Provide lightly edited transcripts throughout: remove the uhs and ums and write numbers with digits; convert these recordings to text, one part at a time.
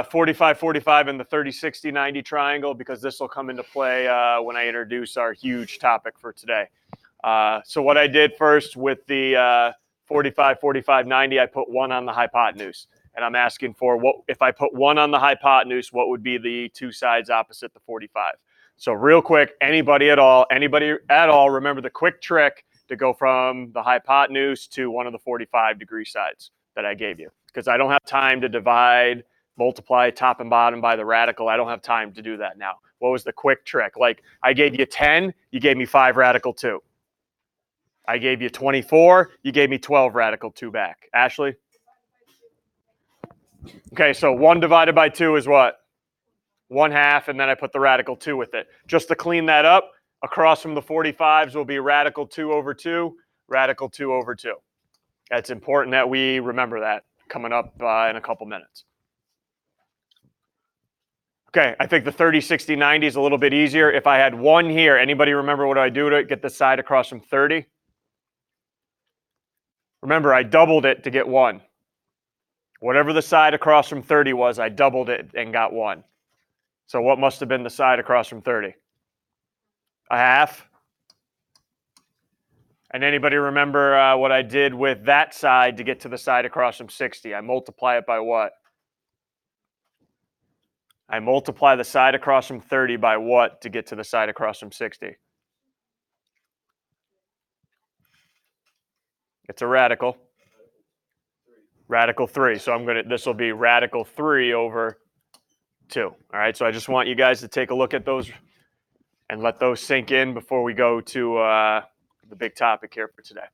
45, 45 and the 30, 60, 90 triangle, because this will come into play when I introduce our huge topic for today. So what I did first with the 45, 45, 90, I put 1 on the hypotenuse. And I'm asking for, what if I put 1 on the hypotenuse, what would be the two sides opposite the 45? So real quick, anybody at all, remember the quick trick to go from the hypotenuse to one of the 45-degree sides that I gave you. Because I don't have time to divide, multiply top and bottom by the radical. I don't have time to do that now. What was the quick trick? Like, I gave you 10, you gave me 5 radical 2. I gave you 24, you gave me 12 radical 2 back. Ashley? Okay, so 1 divided by 2 is what? 1/2, and then I put the radical 2 with it. Just to clean that up, across from the 45s will be radical 2 over 2, radical 2 over 2. That's important that we remember that coming up in a couple minutes. Okay, I think the 30, 60, 90 is a little bit easier. If I had 1 here, anybody remember what do I do to get the side across from 30? Remember, I doubled it to get 1. Whatever the side across from 30 was, I doubled it and got 1. So what must have been the side across from 30? 1/2. And anybody remember what I did with that side to get to the side across from 60? I multiply it by what? I multiply the side across from 30 by what to get to the side across from 60? It's a radical. Radical 3. So this will be radical 3 over 2. All right, so I just want you guys to take a look at those and let those sink in before we go to the big topic here for today.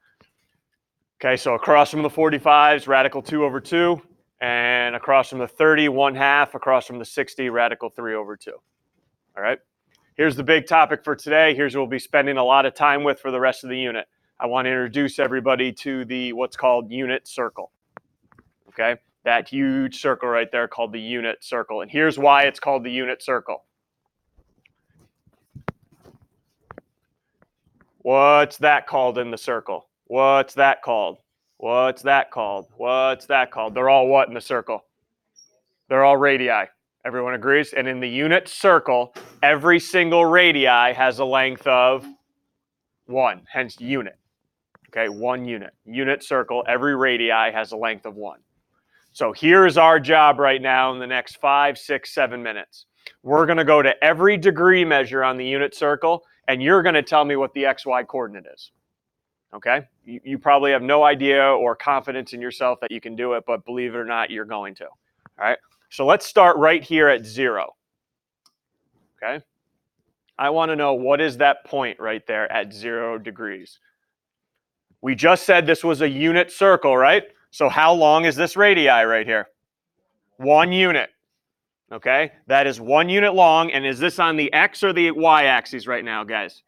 Okay, so across from the 45s, radical 2 over 2, and across from the 30, 1/2, across from the 60, radical 3 over 2. All right, here's the big topic for today. Here's what we'll be spending a lot of time with for the rest of the unit. I want to introduce everybody to the what's called unit circle. Okay, that huge circle right there called the unit circle. And here's why it's called the unit circle. What's that called in the circle? What's that called? What's that called? What's that called? They're all what in the circle? They're all radii. Everyone agrees? And in the unit circle, every single radii has a length of 1, hence unit. Okay, 1 unit. Unit circle, every radii has a length of 1. So here's our job right now in the next 5, 6, 7 minutes. We're going to go to every degree measure on the unit circle, and you're going to tell me what the XY coordinate is. Okay? You probably have no idea or confidence in yourself that you can do it, but believe it or not, you're going to. All right? So let's start right here at 0. Okay? I want to know, what is that point right there at 0 degrees? We just said this was a unit circle, right? So how long is this radii right here? 1 unit. Okay? That is 1 unit long. And is this on the X or the Y axis right now, guys?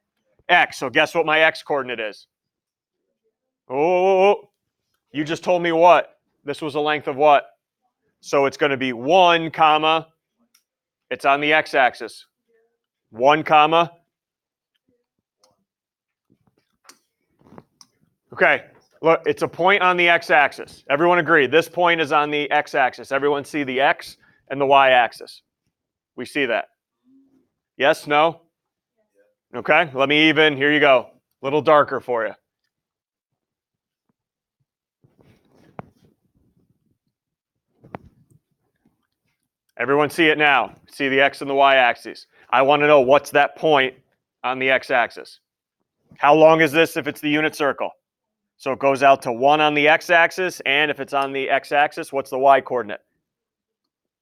X. So guess what my X coordinate is? Oh, you just told me what? This was a length of what? So it's going to be 1 comma. It's on the X axis. 1 comma. Okay. Look, it's a point on the x-axis. Everyone agree. This point is on the x-axis. Everyone see the x and the y-axis. We see that. Yes? No? Okay. Let me even. Here you go. A little darker for you. Everyone see it now. See the x and the y-axis. I want to know, what's that point on the x-axis? How long is this if it's the unit circle? So it goes out to 1 on the x-axis, and if it's on the x-axis, what's the y-coordinate?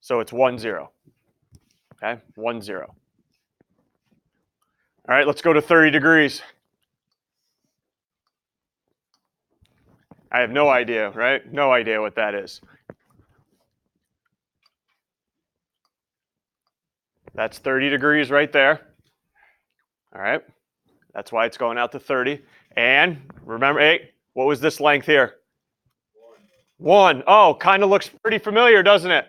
So it's 1, 0. Okay, 1, 0. All right, let's go to 30 degrees. I have no idea, right? No idea what that is. That's 30 degrees right there. All right, that's why it's going out to 30. And remember, hey, what was this length here? 1. Oh, kind of looks pretty familiar, doesn't it?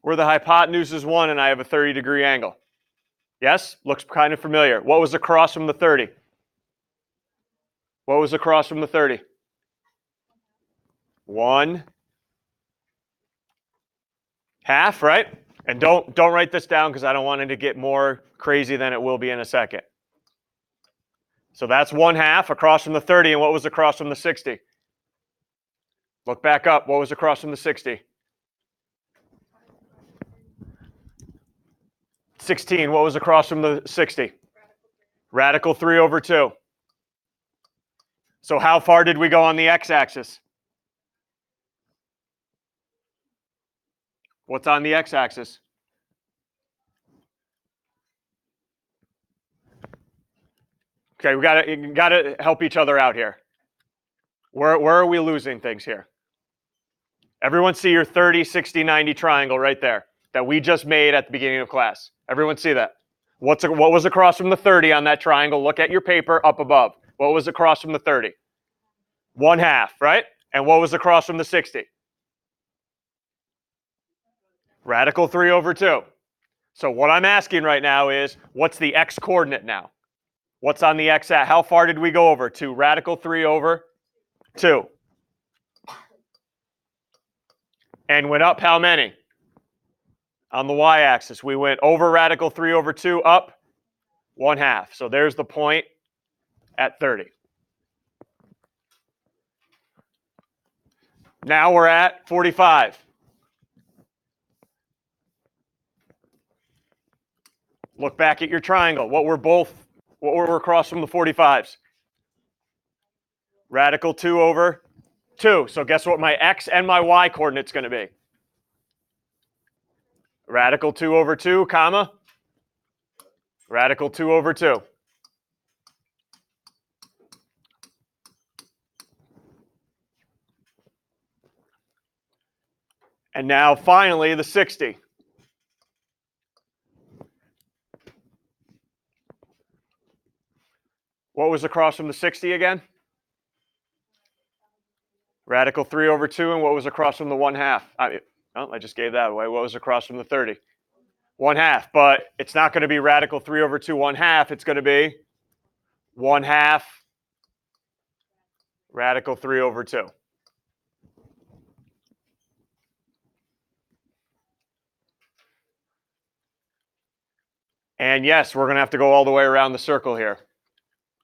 Where the hypotenuse is 1 and I have a 30-degree angle. Yes? Looks kind of familiar. What was across from the 30? What was across from the 30? 1 Half, right? And don't write this down because I don't want it to get more crazy than it will be in a second. So that's 1/2 across from the 30. And what was across from the 60? Look back up. What was across from the 60? 16. What was across from the 60? Radical 3 over 2. So how far did we go on the x-axis? What's on the x-axis? Okay, we gotta help each other out here. Where are we losing things here? Everyone see your 30, 60, 90 triangle right there that we just made at the beginning of class. Everyone see that? What was across from the 30 on that triangle? Look at your paper up above. What was across from the 30? 1/2, right? And what was across from the 60? Radical 3 over 2. So what I'm asking right now is, what's the x coordinate now? What's on the x at? How far did we go over? To radical 3 over 2. And went up how many? On the y-axis, we went over radical 3 over 2, up 1/2. So there's the point at 30. Now we're at 45. Look back at your triangle. What were across from the 45s? Radical 2 over 2. So guess what my x and my y coordinate's going to be? Radical 2 over 2, comma, radical 2 over 2. And now finally the 60. What was across from the 60 again? Radical 3 over 2, and what was across from the 1/2? I just gave that away. What was across from the 30? 1/2, but it's not going to be radical 3 over 2, 1/2. It's going to be 1/2 radical 3 over 2. And yes, we're going to have to go all the way around the circle here.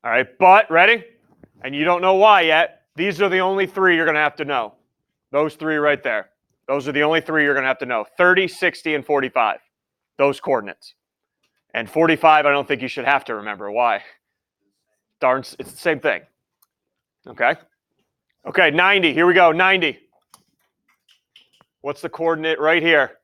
All right, but ready? And you don't know why yet. These are the only 3 you're going to have to know. Those 3 right there. Those are the only 3 you're going to have to know. 30, 60, and 45. Those coordinates. And 45, I don't think you should have to remember. Why? Darn, it's the same thing. Okay? Okay, 90. Here we go, 90. What's the coordinate right here?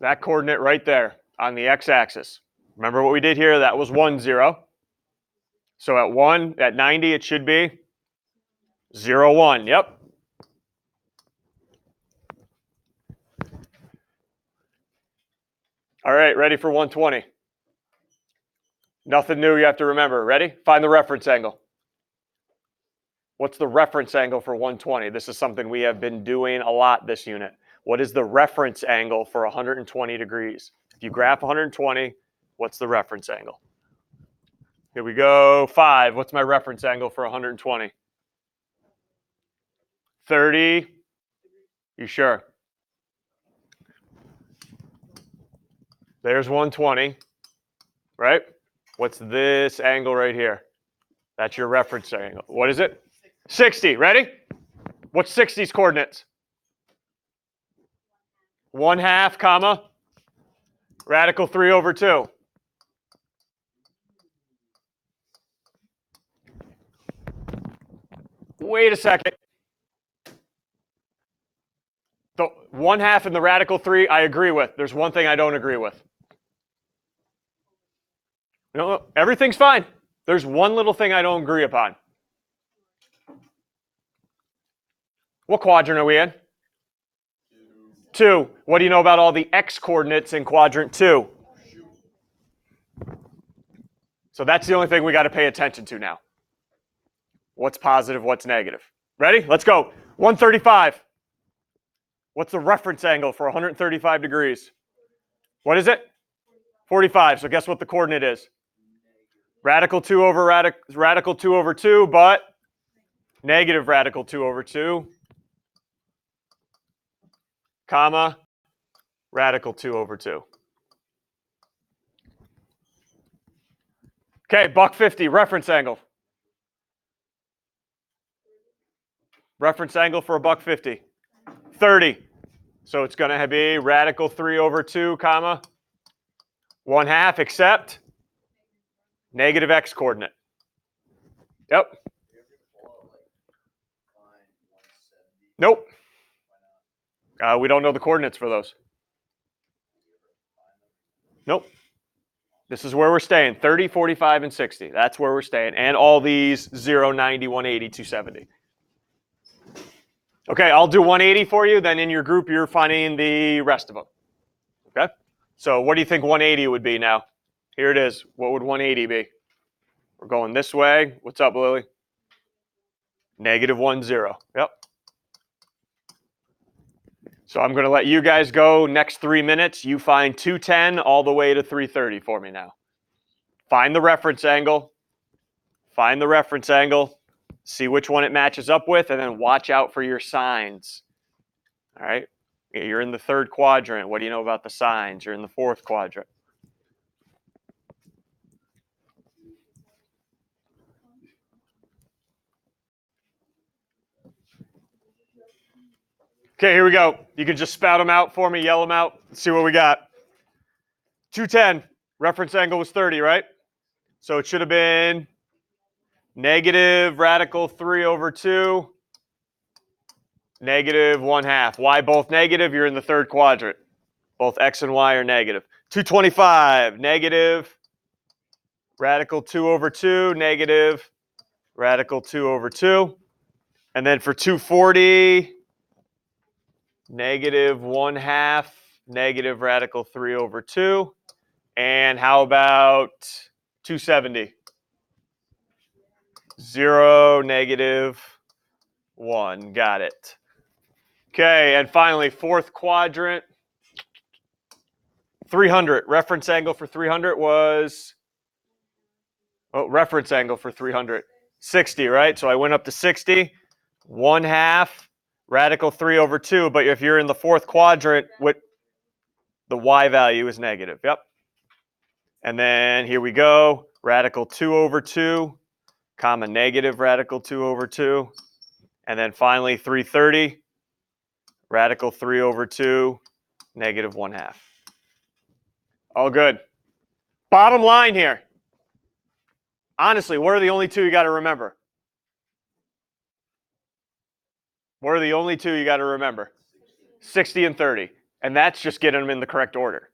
That coordinate right there on the x-axis. Remember what we did here? That was 1, 0. So at 90, it should be 0, 1. Yep. All right, ready for 120. Nothing new you have to remember. Ready? Find the reference angle. What's the reference angle for 120? This is something we have been doing a lot this unit. What is the reference angle for 120 degrees? If you graph 120, what's the reference angle? Here we go. 5. What's my reference angle for 120? 30. You sure? There's 120, right? What's this angle right here? That's your reference angle. What is it? 60. Ready? What's 60's coordinates? 1/2, comma, radical 3 over 2. Wait a second. The 1/2 and the radical 3, I agree with. There's one thing I don't agree with. No, everything's fine. There's one little thing I don't agree upon. What quadrant are we in? 2. What do you know about all the x coordinates in quadrant 2? So that's the only thing we got to pay attention to now. What's positive, what's negative? Ready? Let's go. 135. What's the reference angle for 135 degrees? What is it? 45. So guess what the coordinate is? Radical 2 over radical 2 over 2, but negative radical 2 over 2. comma, radical 2 over 2. Okay, $1.50, reference angle. Reference angle for $1.50. 30. So it's going to be radical 3 over 2, comma, 1/2, except negative x coordinate. Yep. Nope. We don't know the coordinates for those. Nope. This is where we're staying, 30, 45, and 60. That's where we're staying. And all these 0, 90, 180, 270. Okay, I'll do 180 for you. Then in your group, you're finding the rest of them. Okay? So what do you think 180 would be now? Here it is. What would 180 be? We're going this way. What's up, Lily? Negative 1, 0. Yep. So I'm going to let you guys go next 3 minutes. You find 210 all the way to 330 for me now. Find the reference angle. Find the reference angle. See which one it matches up with, and then watch out for your signs. All right? You're in the 3rd quadrant. What do you know about the signs? You're in the 4th quadrant. Okay, here we go. You can just spout them out for me, yell them out. Let's see what we got. 210. Reference angle was 30, right? So it should have been negative radical 3 over 2, negative 1/2. Why both negative? You're in the 3rd quadrant. Both x and y are negative. 225, negative radical 2 over 2, negative radical 2 over 2. And then for 240, negative 1/2, negative radical 3 over 2. And how about 270? 0, negative 1. Got it. Okay, and finally, 4th quadrant. 300. Reference angle for 300 was, reference angle for 300. 60, right? So I went up to 60. 1/2, radical 3 over 2. But if you're in the 4th quadrant, the y value is negative. Yep. And then here we go. Radical 2 over 2, comma, negative radical 2 over 2. And then finally, 330, radical 3 over 2, negative 1/2. All good. Bottom line here. Honestly, what are the only two you got to remember? What are the only two you got to remember? 60 and 30. And that's just getting them in the correct order.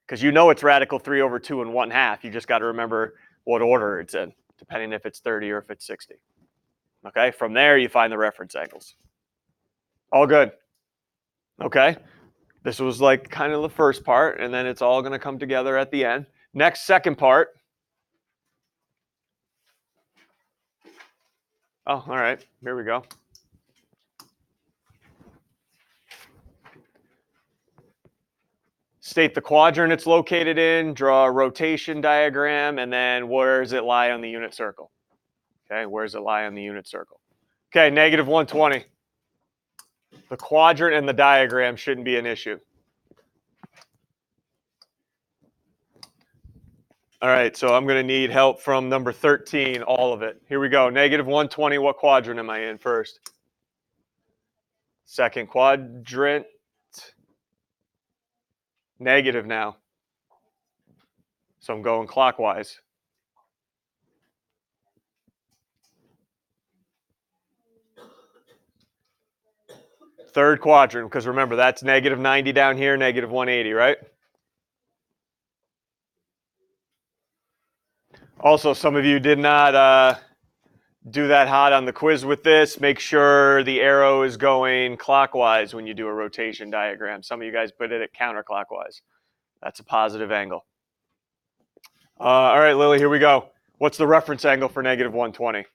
Because you know it's radical 3 over 2 and 1/2. You just got to remember what order it's in, depending if it's 30 or if it's 60. Okay, from there you find the reference angles. All good. Okay, this was like kind of the first part, and then it's all going to come together at the end. Next, second part. Oh, all right, here we go. State the quadrant it's located in, draw a rotation diagram, and then where does it lie on the unit circle? Okay, where does it lie on the unit circle? Okay, negative 120. The quadrant and the diagram shouldn't be an issue. All right, so I'm going to need help from number 13, all of it. Here we go. Negative 120, what quadrant am I in first? 2nd quadrant. Negative now. So I'm going clockwise. Third quadrant, because remember, that's negative 90 down here, negative 180, right? Also, some of you did not do that hot on the quiz with this. Make sure the arrow is going clockwise when you do a rotation diagram. Some of you guys put it counterclockwise. That's a positive angle. All right, Lily, here we go. What's the reference angle for negative 120?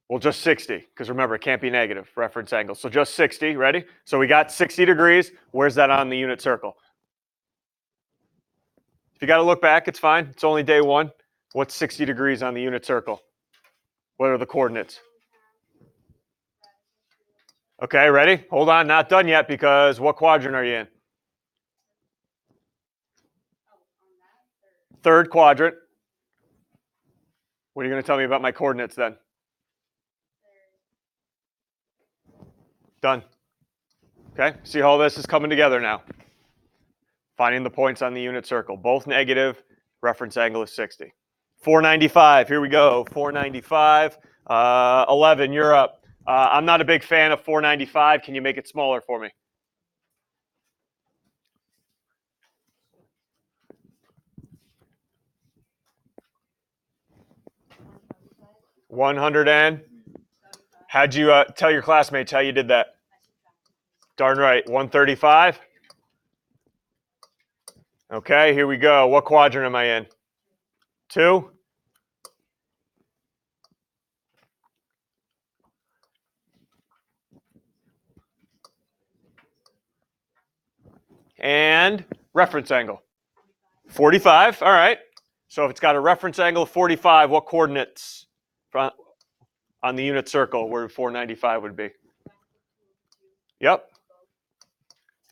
Well, just 60, because remember, it can't be negative, reference angle. So just 60, ready? So we got 60 degrees. Where's that on the unit circle? If you got to look back, it's fine. It's only day one. What's 60 degrees on the unit circle? What are the coordinates? Okay, ready? Hold on, not done yet, because what quadrant are you in? Third quadrant. What are you going to tell me about my coordinates then? Done. Okay, see how all this is coming together now. Finding the points on the unit circle. Both negative, reference angle is 60. 495, here we go, 495. 11, you're up. I'm not a big fan of 495. Can you make it smaller for me? $100 How'd you tell your classmates how you did that? Darn right, 135. Okay, here we go. What quadrant am I in? 2. And reference angle. 45, all right. So if it's got a reference angle of 45, what coordinates on the unit circle where 495 would be? Yep.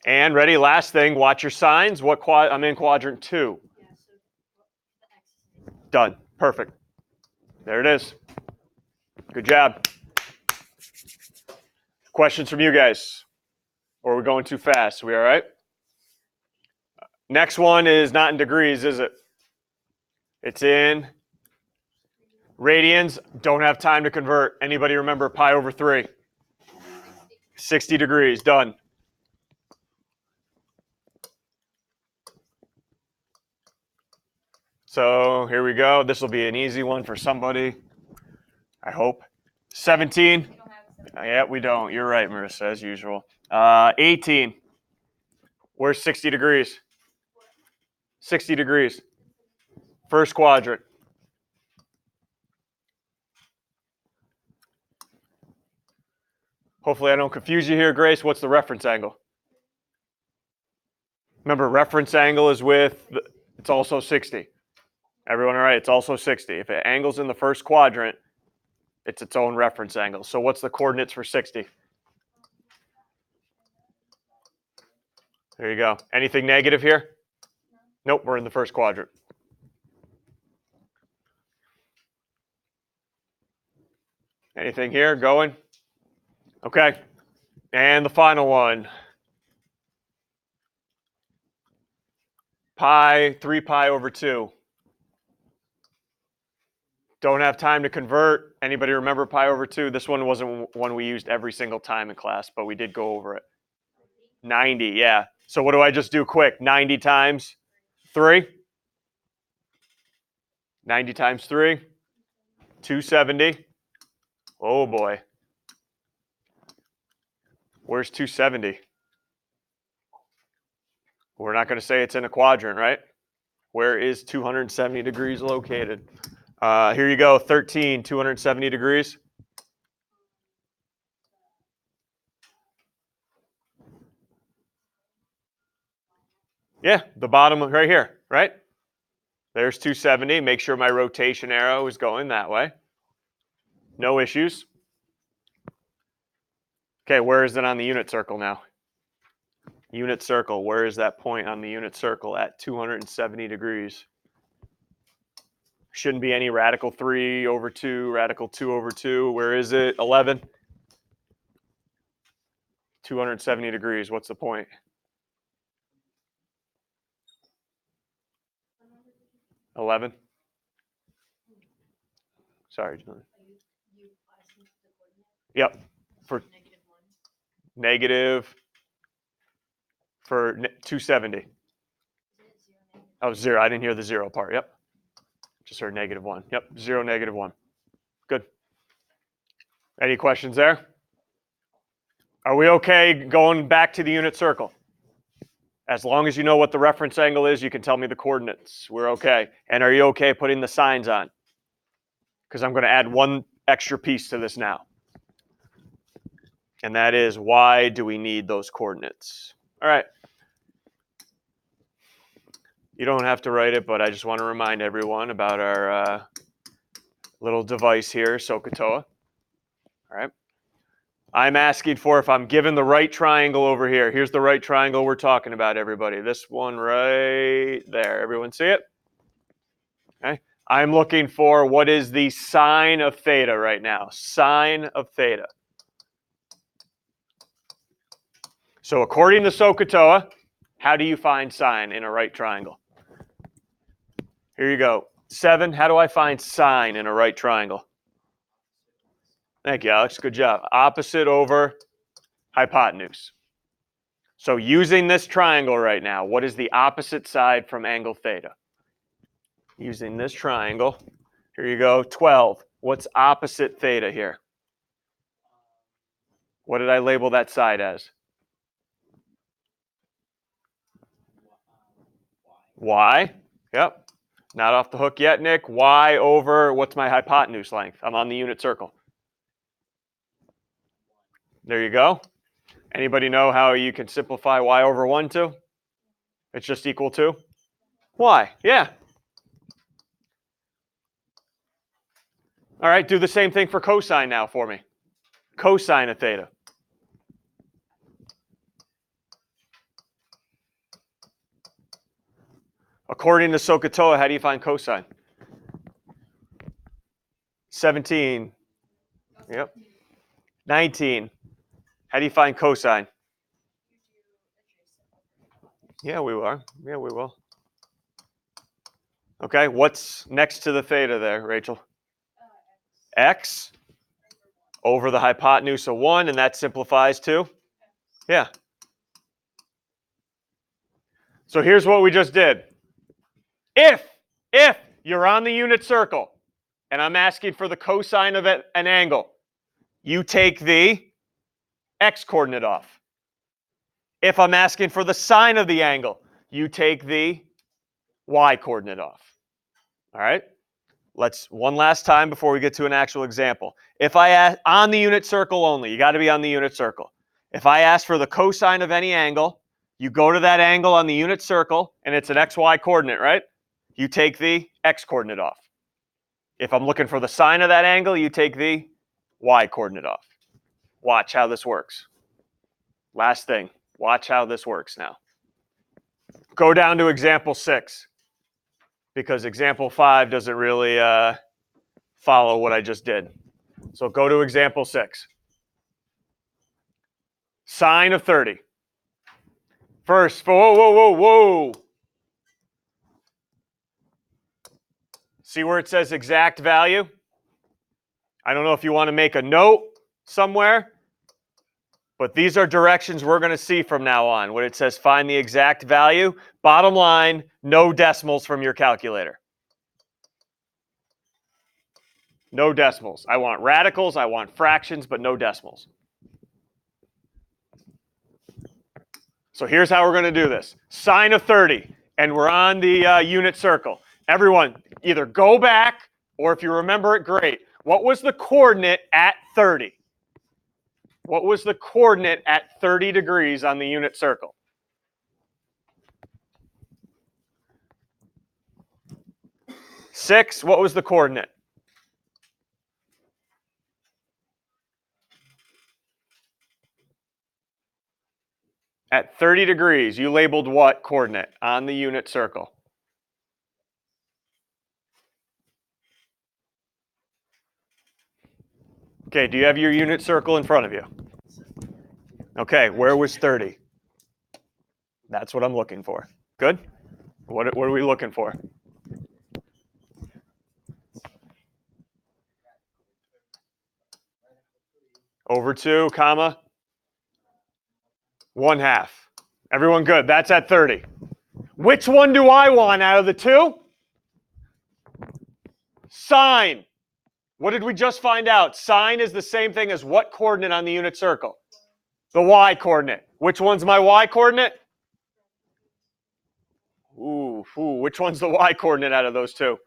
And ready, last thing, watch your signs. I'm in quadrant 2. Done. Perfect. There it is. Good job. Questions from you guys? Or are we going too fast? We all right? Next one is not in degrees, is it? It's in radians. Don't have time to convert. Anybody remember pi over 3? 60 degrees. Done. So here we go. This will be an easy one for somebody, I hope. 17. Yeah, we don't. You're right, Marissa, as usual. 18. Where's 60 degrees? 60 degrees. First quadrant. Hopefully I don't confuse you here, Grace. What's the reference angle? Remember, reference angle is it's also 60. Everyone all right? It's also 60. If it angles in the first quadrant, it's its own reference angle. So what's the coordinates for 60? There you go. Anything negative here? Nope, we're in the first quadrant. Anything here going? Okay. And the final one. 3 pi over 2. Don't have time to convert. Anybody remember pi over 2? This one wasn't one we used every single time in class, but we did go over it. 90, yeah. So what do I just do quick? 90 times 3? 90 times 3? 270. Oh boy. Where's 270? We're not going to say it's in a quadrant, right? Where is 270 degrees located? Here you go, 13, 270 degrees. Yeah, the bottom right here, right? There's 270. Make sure my rotation arrow is going that way. No issues. Okay, where is it on the unit circle now? Unit circle, where is that point on the unit circle at 270 degrees? Shouldn't be any radical 3 over 2, radical 2 over 2. Where is it? 11. 270 degrees. What's the point? 11. Sorry, John. Yep. For negative for 270. Oh, 0. I didn't hear the 0 part. Yep. Just heard -1. Yep. 0, -1. Good. Any questions there? Are we okay going back to the unit circle? As long as you know what the reference angle is, you can tell me the coordinates. We're okay. And are you okay putting the signs on? Because I'm going to add one extra piece to this now. And that is, why do we need those coordinates? All right. You don't have to write it, but I just want to remind everyone about our little device here, Sohcahtoa. All right. I'm asking for if I'm given the right triangle over here. Here's the right triangle we're talking about, everybody. This one right there. Everyone see it? Okay. I'm looking for what is the sine of theta right now. Sine of theta. So according to Sohcahtoa, how do you find sine in a right triangle? Here you go. 7, how do I find sine in a right triangle? Thank you, Alex. Good job. Opposite over hypotenuse. So using this triangle right now, what is the opposite side from angle theta? Using this triangle, here you go, 12. What's opposite theta here? What did I label that side as? Y. Yep. Not off the hook yet, Nick. Y over, what's my hypotenuse length? I'm on the unit circle. There you go. Anybody know how you can simplify y over 1 to? It's just equal to y. Yeah. All right, do the same thing for cosine now for me. Cosine of theta. According to Sohcahtoa, how do you find cosine? 17. Yep. 19. How do you find cosine? Yeah, we are. Yeah, we will. Okay, what's next to the theta there, Rachel? X over the hypotenuse of 1, and that simplifies to? Yeah. So here's what we just did. If you're on the unit circle, and I'm asking for the cosine of an angle, you take the x coordinate off. If I'm asking for the sine of the angle, you take the y coordinate off. All right? Let's one last time before we get to an actual example. If I ask on the unit circle only, you got to be on the unit circle. If I ask for the cosine of any angle, you go to that angle on the unit circle, and it's an xy coordinate, right? You take the x coordinate off. If I'm looking for the sine of that angle, you take the y coordinate off. Watch how this works. Last thing, watch how this works now. Go down to example 6, because example 5 doesn't really follow what I just did. So go to example 6. Sine of 30. First, whoa. See where it says exact value? I don't know if you want to make a note somewhere, but these are directions we're going to see from now on. When it says find the exact value, bottom line, no decimals from your calculator. No decimals. I want radicals, I want fractions, but no decimals. So here's how we're going to do this. Sine of 30, and we're on the unit circle. Everyone, either go back, or if you remember it, great. What was the coordinate at 30? What was the coordinate at 30 degrees on the unit circle? Six. What was the coordinate? At 30 degrees, you labeled what coordinate on the unit circle? Okay, do you have your unit circle in front of you? Okay, where was 30? That's what I'm looking for. Good? What are we looking for? Over 2, comma, 1/2. Everyone good? That's at 30. Which one do I want out of the two? Sine. What did we just find out? Sine is the same thing as what coordinate on the unit circle? The y coordinate. Which one's my y coordinate? Ooh, which one's the y coordinate out of those two?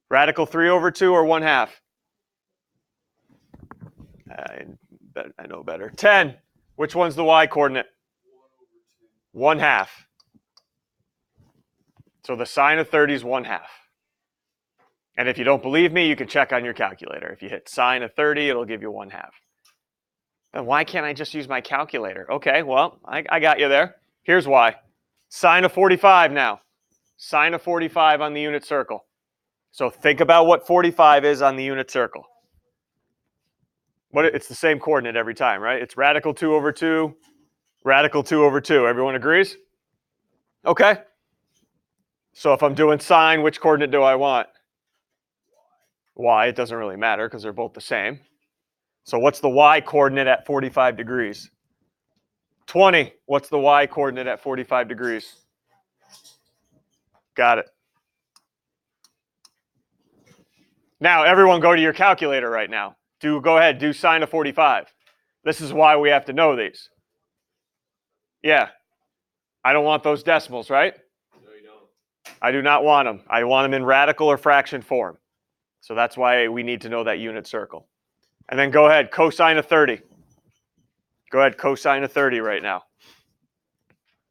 Radical 3 over 2 or 1/2? I know better. 10. Which one's the y coordinate? 1/2. So the sine of 30 is 1/2. And if you don't believe me, you can check on your calculator. If you hit sine of 30, it'll give you 1/2. Then why can't I just use my calculator? Okay, well, I got you there. Here's why. Sine of 45 now. Sine of 45 on the unit circle. So think about what 45 is on the unit circle. It's the same coordinate every time, right? It's radical 2 over 2, radical 2 over 2. Everyone agrees? Okay. So if I'm doing sine, which coordinate do I want? Y. It doesn't really matter because they're both the same. So what's the y coordinate at 45 degrees? 20. What's the y coordinate at 45 degrees? Got it. Now, everyone go to your calculator right now. Go ahead, do sine of 45. This is why we have to know these. Yeah. I don't want those decimals, right? No, you don't. I do not want them. I want them in radical or fraction form. So that's why we need to know that unit circle. And then go ahead, cosine of 30. Go ahead, cosine of 30 right now.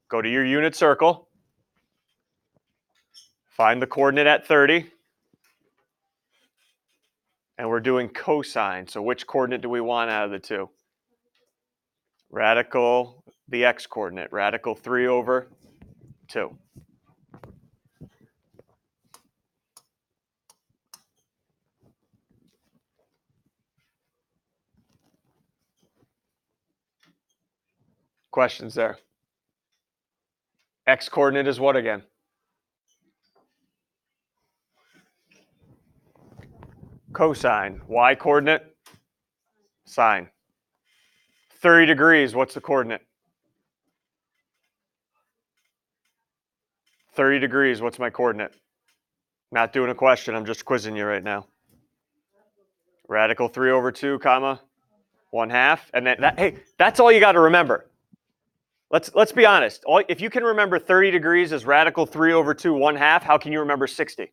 Go to your unit circle. Find the coordinate at 30. And we're doing cosine. So which coordinate do we want out of the two? Radical, the x coordinate. Radical 3 over 2. Questions there? X coordinate is what again? Cosine. Y coordinate? Sine. 30 degrees, what's the coordinate? 30 degrees, what's my coordinate? Not doing a question, I'm just quizzing you right now. Radical 3 over 2, comma, 1/2. And then, hey, that's all you got to remember. Let's be honest. If you can remember 30 degrees as radical 3 over 2, 1/2, how can you remember 60?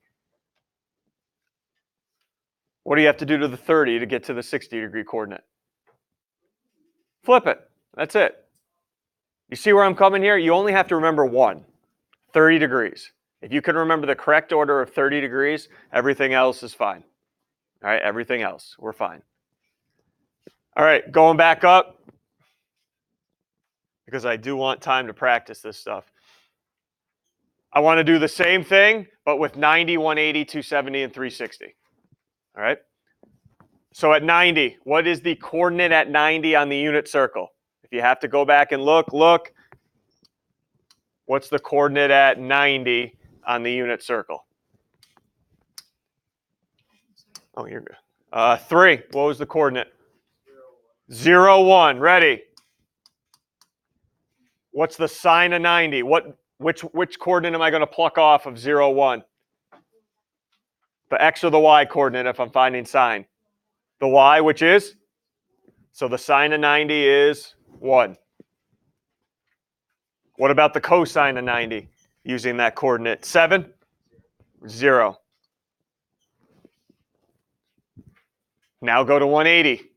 What do you have to do to the 30 to get to the 60-degree coordinate? Flip it. That's it. You see where I'm coming here? You only have to remember one, 30 degrees. If you can remember the correct order of 30 degrees, everything else is fine. All right, everything else, we're fine. All right, going back up, because I do want time to practice this stuff. I want to do the same thing, but with 90, 180, 270, and 360. All right? So at 90, what is the coordinate at 90 on the unit circle? If you have to go back and look. What's the coordinate at 90 on the unit circle? Oh, you're good. 3. What was the coordinate? 0, 1. Ready? What's the sine of 90? Which coordinate am I going to pluck off of 0, 1? The x or the y coordinate if I'm finding sine? The y, which is? So the sine of 90 is 1. What about the cosine of 90 using that coordinate? 7? 0. Now go to 180.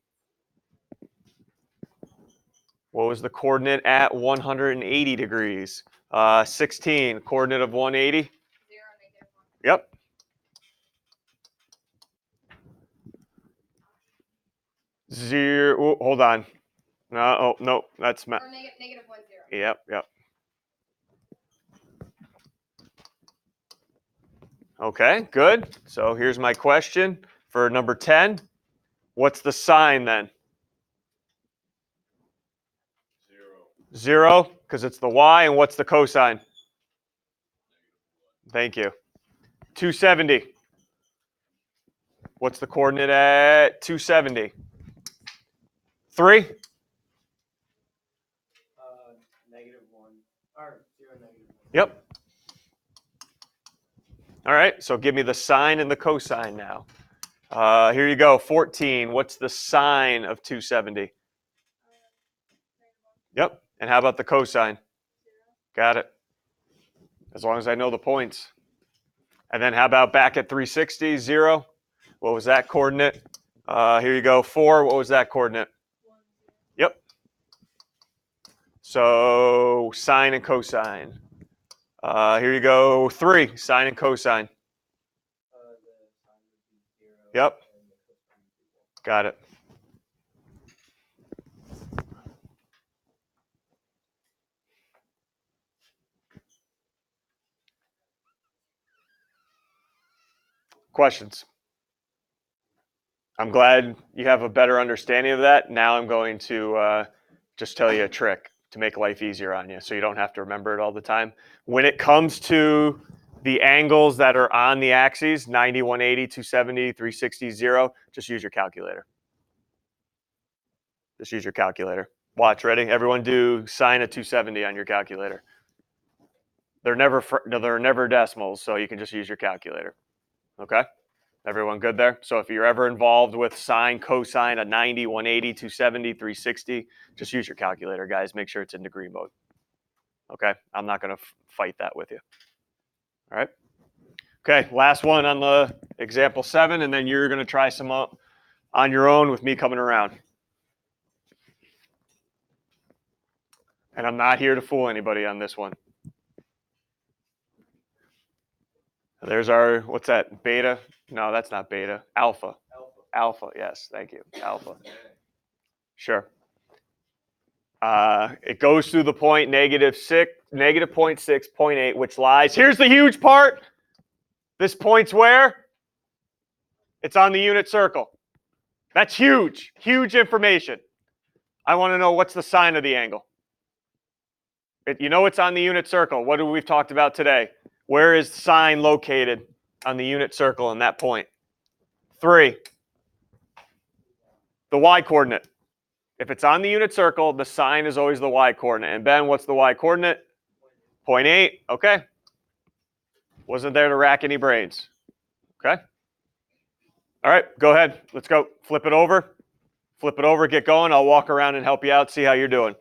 What was the coordinate at 180 degrees? 16. Coordinate of 180? 0, -1. Yep. Zero. Hold on. No. That's -1, 0. Yep. Okay, good. So here's my question for number 10. What's the sine then? 0, because it's the y. And what's the cosine? Thank you. 270. What's the coordinate at 270? 3? -1 or 0, -1. Yep. All right, so give me the sine and the cosine now. Here you go, 14. What's the sine of 270? Yep. And how about the cosine? 0. Got it. As long as I know the points. And then how about back at 360, 0? What was that coordinate? Here you go, 4. What was that coordinate? 1, 0. Yep. So sine and cosine. Here you go, 3. Sine and cosine. Yep. Got it. Questions? I'm glad you have a better understanding of that. Now I'm going to just tell you a trick to make life easier on you so you don't have to remember it all the time. When it comes to the angles that are on the axes, 90, 180, 270, 360, 0, just use your calculator. Just use your calculator. Watch, ready? Everyone do sine of 270 on your calculator. They're never decimals, so you can just use your calculator. Okay? Everyone good there? So if you're ever involved with sine, cosine, a 90, 180, 270, 360, just use your calculator, guys. Make sure it's in degree mode. Okay? I'm not going to fight that with you. All right? Okay, last one on the example 7, and then you're going to try some on your own with me coming around. And I'm not here to fool anybody on this one. There's our, what's that, beta? No, that's not beta. Alpha. Alpha, yes, thank you. Alpha. Sure. It goes through the point negative 0.6, 0.8, which lies. Here's the huge part. This point's where? It's on the unit circle. That's huge, huge information. I want to know what's the sine of the angle. You know it's on the unit circle. What have we talked about today? Where is sine located on the unit circle in that point? 3. The y-coordinate. If it's on the unit circle, the sine is always the y-coordinate. And Ben, what's the y-coordinate? 0.8. Okay. Wasn't there to rack any brains. Okay. All right, go ahead. Let's go. Flip it over. Flip it over. Get going. I'll walk around and help you out, see how you're doing.